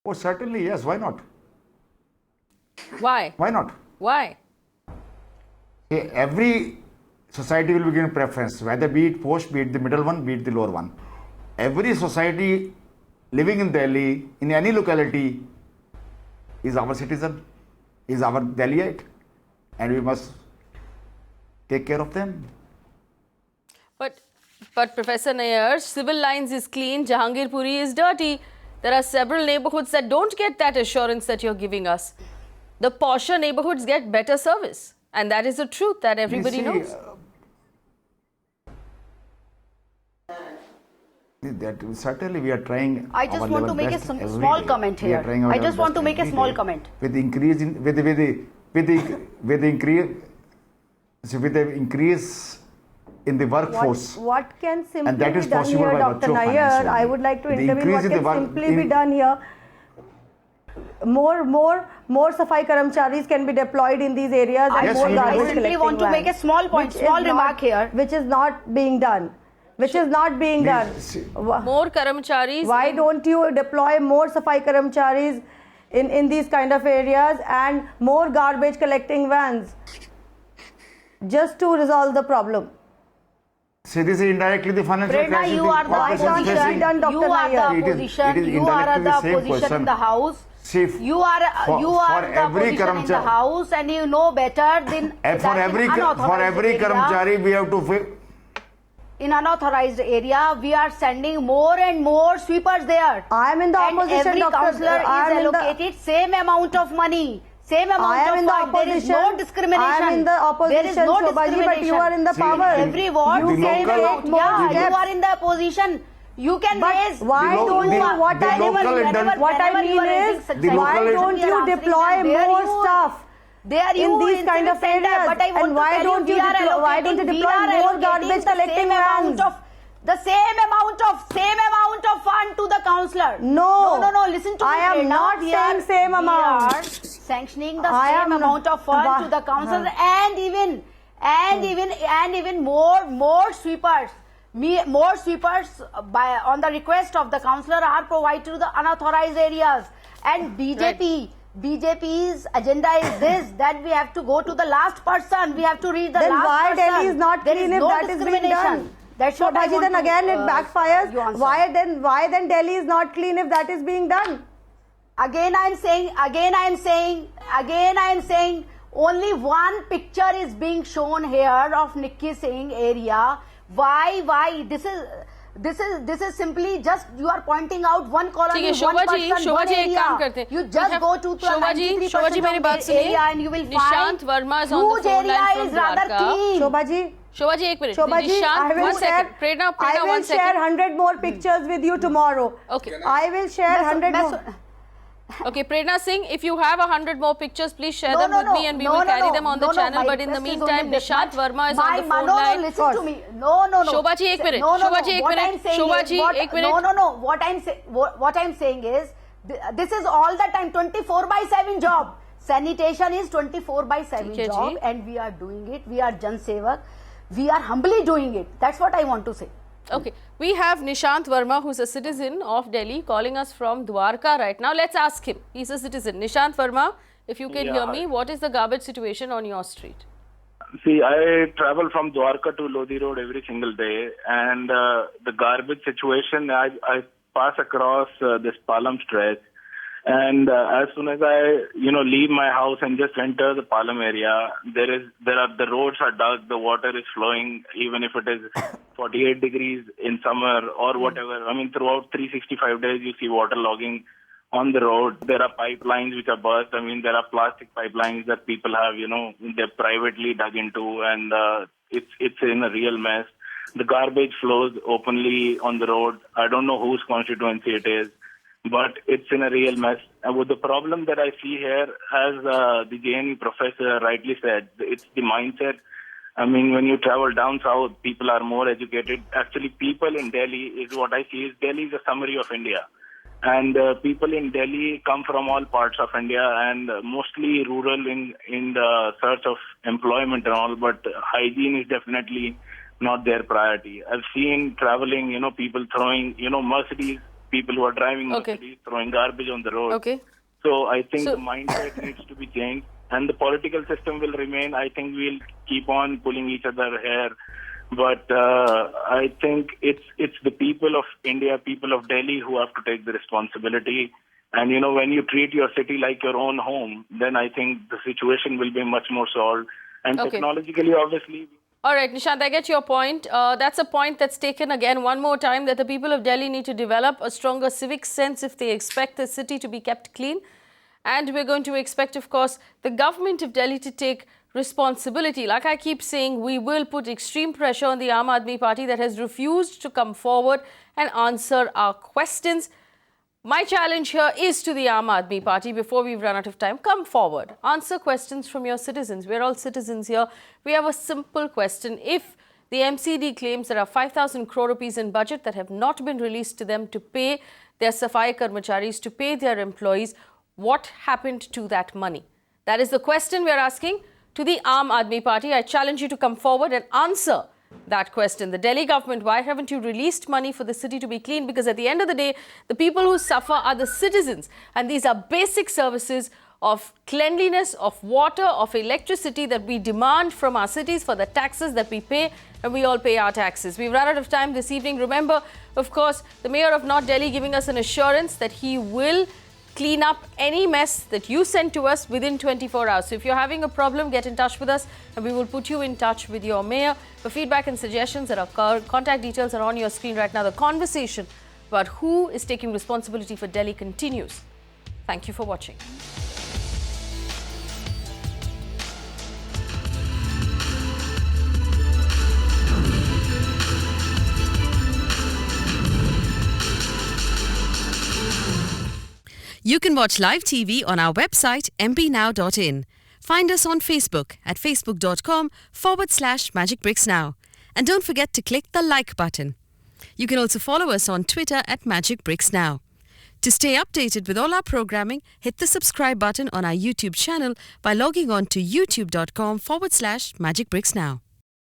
Oh, certainly, yes. Why not? Why? Why not? Why? Every society will be given preference, whether be it posh, be it the middle one, be it the lower one. Every society living in Delhi, in any locality, is our citizen, is our Delhiite, and we must take care of them. But Professor Nayyar, civil lines is clean, Jahangirpuri is dirty. There are several neighborhoods that don't get that assurance that you're giving us. The posher neighborhoods get better service. And that is the truth that everybody knows. That certainly we are trying. I just want to make a small comment here. I just want to make a small comment. With the increase in with the increase in the workforce. What can simply and that is be done possible here, by Dr. Nayyar? I would like to intervene. What can simply be done here? More Safai Karamcharis can be deployed in these areas. I and more I simply want to make a small point, small remark here. Which is not being done. Which is not being done. More Karamcharis. Why don't you deploy more Safai Karamcharis in these kind of areas and more garbage collecting vans just to resolve the problem? See, this is indirectly the financial Prerna, crisis. you are the opposition. You are the opposition. You are the opposition in the house. See, you are the opposition in the house, and you know better than for every Karamchari we have to. In unauthorized area, we are sending more and more sweepers there. I am in the opposition. Every councillor is allocated same amount of money. Same amount I am of in the fund. There is no opposition. discrimination. I am in the There is opposition, no Shobha ji, but you are in the See, power. Every ward, the same local- amount. more Yeah, steps. you are in the opposition. You can But raise. why The lo- don't the- you? What the I local mean, what I whenever you mean are raising is, such The why local- don't we are you answering deploy them. Where more you- stuff They are in these kind of center, areas? but I want And to why tell don't you we are deploy? Why don't you allocating- we deploy are more allocating garbage the collecting same amount vans? of the same amount of fund to the councillor. No. No. Listen to me. I am Prerna. not We saying are- same amount. We are sanctioning the I same am amount not- of fund to the councillor and even more sweepers. More sweepers on the request of the councillor are provided to the unauthorized areas. And BJP's agenda is this, that we have to go to the last person. We have to reach the Then last why person. Delhi is not There clean if no that is being discrimination. done? That's what I Shobha ji, want then to, again it you backfires. answer. Why then Delhi is not clean if that is being done? Again I am saying only one picture is being shown here of Nikki Singh area. Why? This is simply just you are pointing out one colony, ठीक है one Shobha ji person, one एक काम area. करते हैं You just go to the Shobha ji 93% मेरी बात of the area सुनिए and you will Nishant find Verma is on the huge phone area line from is rather Dwarka clean. Shobha ji एक minute Shobha ji, Nishant one second Prerna I will one share second 100 more pictures with you tomorrow. okay I will share 100 more. Okay, Prerna Singh, if you have 100 more pictures, please share No, them no, with no. me and we No, will no, carry no. them on the No, no, channel. my But in the request is meantime, only this Nishant much. Verma is on the phone no, line. listen to me. No. Shobha ji, ek minute. No. Shobha ji, ek What minute. I'm saying Shobha is, ji, ek minute. No. What I'm saying is, this is all the time 24/7 job. Sanitation is 24/7 Okay, job, ji. and we are doing it. We are Jan Sevak. We are humbly doing it. That's what I want to say. Okay, we have Nishant Verma, who's a citizen of Delhi, calling us from Dwarka right now. Let's ask him. He's a citizen. Nishant Verma, if you can hear me, what is the garbage situation on your street? See, I travel from Dwarka to Lodi Road every single day, and the garbage situation, I pass across this Palam stretch, and as soon as I, leave my house and just enter the Palam area, the roads are dug, the water is flowing, even if it is 48 degrees in summer or whatever. I mean, throughout 365 days, you see water logging on the road. There are pipelines which are burst. I mean, there are plastic pipelines that people have, they're privately dug into, and it's in a real mess. The garbage flows openly on the road. I don't know whose constituency it is, but it's in a real mess. And with the problem that I see here, as the JNU professor rightly said, it's the mindset. I mean, when you travel down south, people are more educated. Actually, people in Delhi is what I see is Delhi is a summary of India. And people in Delhi come from all parts of India and mostly rural in the search of employment and all, but hygiene is definitely not their priority. I've seen traveling, people throwing, Mercedes, people who are driving Mercedes, throwing garbage on the road. Okay. So I think the mindset needs to be changed, and the political system will remain. I think we'll keep on pulling each other hair. But I think it's the people of India, people of Delhi who have to take the responsibility. And, when you treat your city like your own home, then I think the situation will be much more solved. And technologically, obviously... All right, Nishant, I get your point. That's a point that's taken again one more time, that the people of Delhi need to develop a stronger civic sense if they expect the city to be kept clean. And we're going to expect, of course, the government of Delhi to take responsibility. Like I keep saying, we will put extreme pressure on the Aam Aadmi party that has refused to come forward and answer our questions. My challenge here is to the Aam Aadmi party before we've run out of time. Come forward. Answer questions from your citizens. We're all citizens here. We have a simple question. If the MCD claims there are 5,000 crore rupees in budget that have not been released to them to pay their Safai Karmacharis, to pay their employees, what happened to that money? That is the question we're asking to the Aam Aadmi party. I challenge you to come forward and answer that question. The Delhi government, why haven't you released money for the city to be clean? Because at the end of the day, the people who suffer are the citizens. And these are basic services of cleanliness, of water, of electricity that we demand from our cities for the taxes that we pay, and we all pay our taxes. We've run out of time this evening. Remember, of course, the Mayor of North Delhi giving us an assurance that he will clean up any mess that you send to us within 24 hours. So if you're having a problem, get in touch with us and we will put you in touch with your mayor. For feedback and suggestions, our contact details are on your screen right now. The conversation about who is taking responsibility for Delhi continues. Thank you for watching. You can watch live TV on our website mpnow.in. Find us on Facebook at facebook.com/Magicbricks Now. And don't forget to click the like button. You can also follow us on Twitter at Magicbricks Now. To stay updated with all our programming, hit the subscribe button on our YouTube channel by logging on to youtube.com/Magicbricks Now.